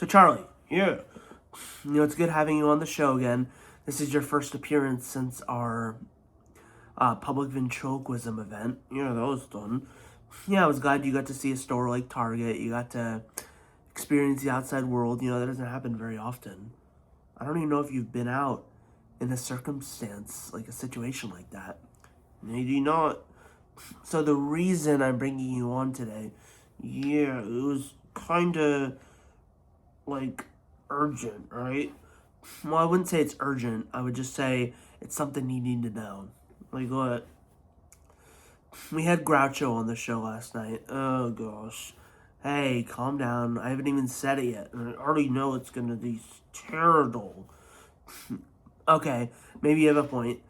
So Charlie, yeah, it's good having you on the show again. This is your first appearance since our public ventriloquism event. Yeah, that was fun. Yeah, I was glad you got to see a store like Target. You got to experience the outside world. That doesn't happen very often. I don't even know if you've been out in a circumstance, like a situation like that. Maybe not. So the reason I'm bringing you on today, yeah, it was kind of like urgent, right? Well, I wouldn't say it's urgent. I would just say it's something you need to know. Like what? We had Groucho on the show last night. Oh gosh. Hey, calm down. I haven't even said it yet. And I already know it's gonna be terrible. Okay, maybe you have a point.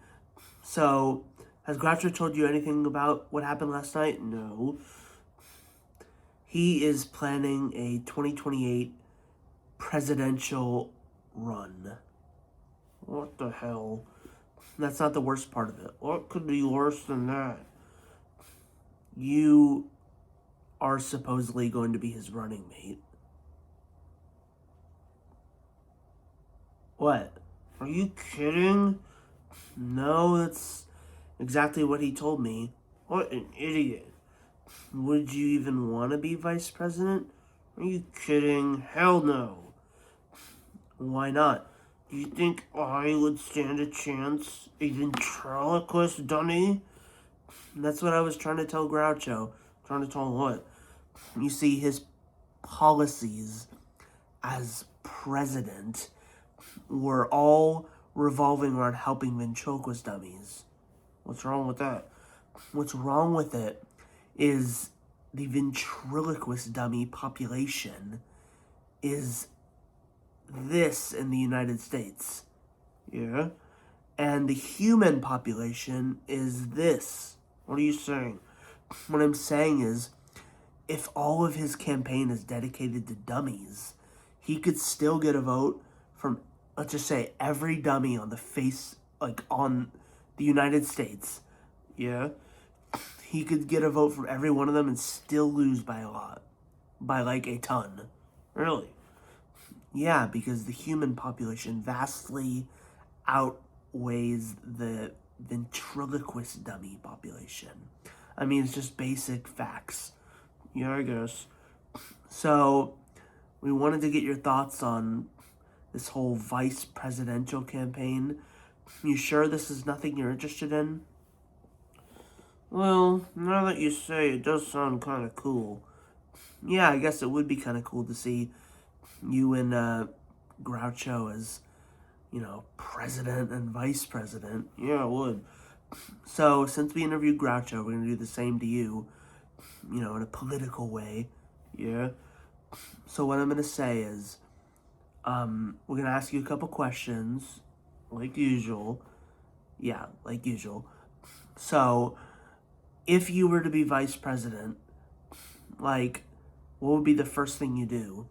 So, has Groucho told you anything about what happened last night? No. He is planning a 2028 presidential run. What the hell? That's not the worst part of it. What could be worse than that? You are supposedly going to be his running mate. What? Are you kidding? No, that's exactly what he told me. What an idiot. Would you even want to be vice president? Are you kidding? Hell no. Why not? Do you think I would stand a chance? A ventriloquist dummy? That's what I was trying to tell Groucho. Trying to tell him what? You see, his policies as president were all revolving around helping ventriloquist dummies. What's wrong with that? What's wrong with it is the ventriloquist dummy population is this in the United States. Yeah? And the human population is this. What are you saying? What I'm saying is, if all of his campaign is dedicated to dummies, he could still get a vote from, let's just say, every dummy on the face, like on the United States. Yeah? He could get a vote from every one of them and still lose by a lot. By like a ton. Really? Yeah, because the human population vastly outweighs the ventriloquist dummy population. I mean, it's just basic facts. Yeah, I guess. So, we wanted to get your thoughts on this whole vice presidential campaign. You sure this is nothing you're interested in? Well, now that you say it does sound kind of cool. Yeah, I guess it would be kind of cool to see you and Groucho as, president and vice president. Yeah, it would. So, since we interviewed Groucho, we're going to do the same to you, in a political way. Yeah? So, what I'm going to say is, we're going to ask you a couple questions, like usual. Yeah, like usual. So, if you were to be vice president, what would be the first thing you do?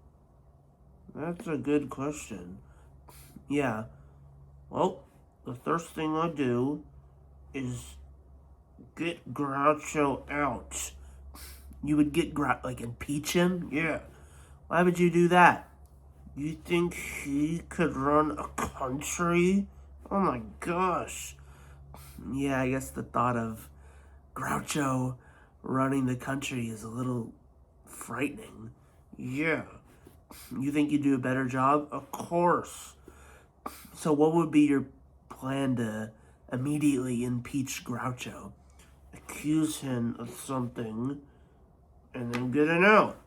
That's a good question. Yeah. Well, the first thing I do is get Groucho out. You would get impeach him? Yeah. Why would you do that? You think he could run a country? Oh my gosh. Yeah, I guess the thought of Groucho running the country is a little frightening. Yeah. You think you'd do a better job? Of course. So what would be your plan to immediately impeach Groucho? Accuse him of something and then get it out.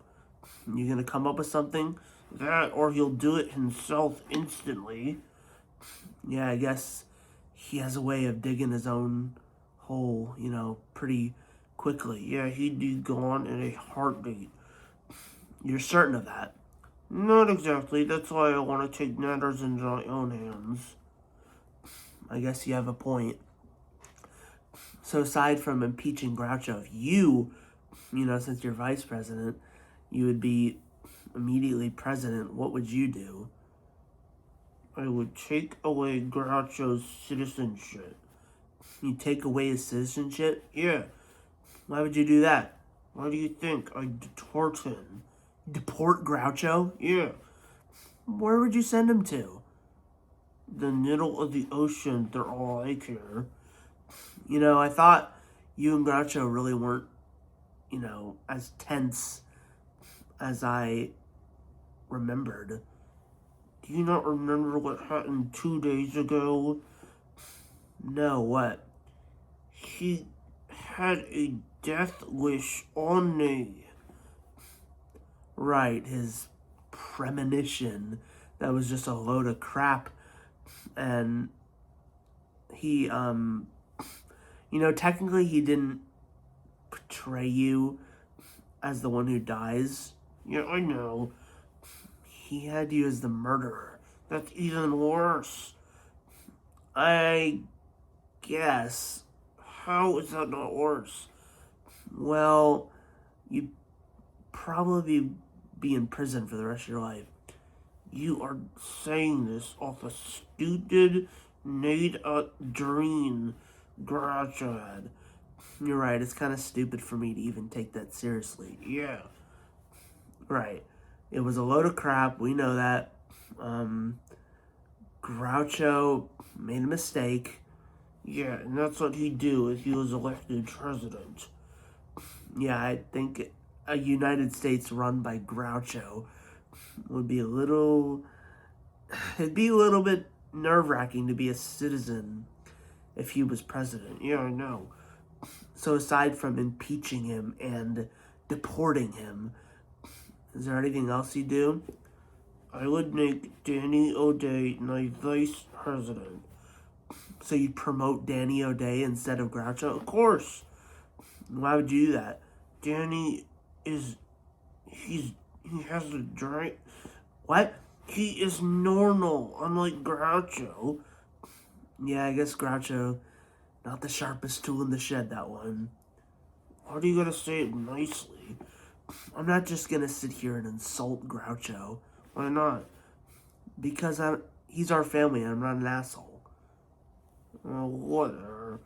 You're going to come up with something? That, or he'll do it himself instantly. Yeah, I guess he has a way of digging his own hole, pretty quickly. Yeah, he'd be gone in a heartbeat. You're certain of that? Not exactly. That's why I want to take matters into my own hands. I guess you have a point. So aside from impeaching Groucho, if you, since you're vice president, you would be immediately president, what would you do? I would take away Groucho's citizenship. You take away his citizenship? Yeah. Why would you do that? Why do you think I'd deport him? Deport Groucho? Yeah. Where would you send him to? The middle of the ocean. They're all like here. I thought you and Groucho really weren't, as tense as I remembered. Do you not remember what happened 2 days ago? No, what? He had a death wish on me. Right, his premonition. That was just a load of crap. And he, technically he didn't portray you as the one who dies. Yeah, I know. He had you as the murderer. That's even worse. I guess. How is that not worse? Well, you'd probably be in prison for the rest of your life. You are saying this off a stupid, made-up dream Groucho had. You're right, it's kind of stupid for me to even take that seriously. Yeah. Right. It was a load of crap, we know that. Groucho made a mistake. Yeah, and that's what he'd do if he was elected president. Yeah, I think a United States run by Groucho would be it'd be a little bit nerve-wracking to be a citizen if he was president. Yeah, I know. So aside from impeaching him and deporting him, is there anything else you do? I would make Danny O'Day my vice president. So you'd promote Danny O'Day instead of Groucho? Of course. Why would you do that? Danny he has a drink. What? He is normal, unlike Groucho. Yeah, I guess Groucho, not the sharpest tool in the shed, that one. How do you gotta say it nicely? I'm not just gonna sit here and insult Groucho. Why not? Because he's our family and I'm not an asshole. Oh, whatever.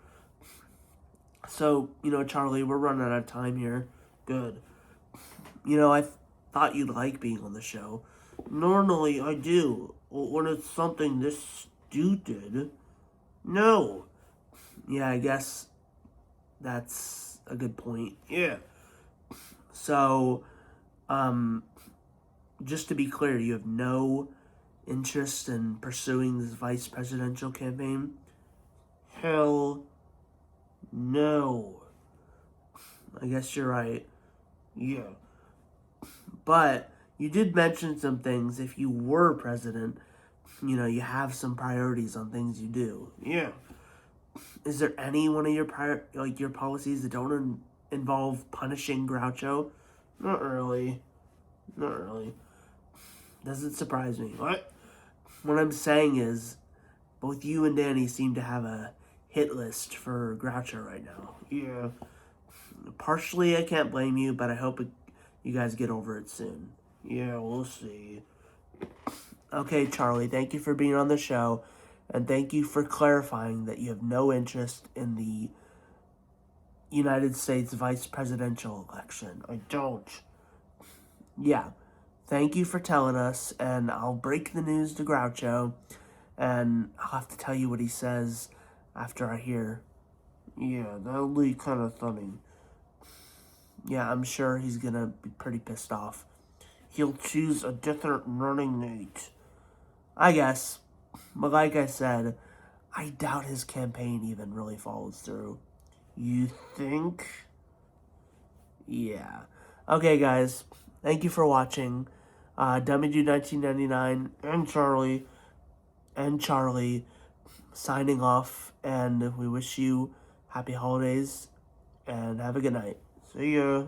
So, Charlie, we're running out of time here. Good. I thought you'd like being on the show. Normally, I do. When it's something this stupid, no. Yeah, I guess that's a good point. Yeah. So, just to be clear, you have no interest in pursuing this vice presidential campaign? Hell no. I guess you're right. Yeah. But you did mention some things. If you were president, you have some priorities on things you do. Yeah. Is there any one of your your policies that don't involve punishing Groucho? Not really. Not really. Doesn't surprise me. What? What I'm saying is, both you and Danny seem to have a hit list for Groucho right now. Yeah. Partially, I can't blame you, but I hope you guys get over it soon. Yeah, we'll see. Okay, Charlie, thank you for being on the show, and thank you for clarifying that you have no interest in the United States vice presidential election. I don't. Yeah. Thank you for telling us, and I'll break the news to Groucho, and I'll have to tell you what he says after I hear. Yeah, that'll be kind of funny. Yeah, I'm sure he's gonna be pretty pissed off. He'll choose a different running mate. I guess. But like I said, I doubt his campaign even really follows through. You think? Yeah. Okay, guys. Thank you for watching. WD1999 and Charlie signing off. And we wish you happy holidays and have a good night. See ya.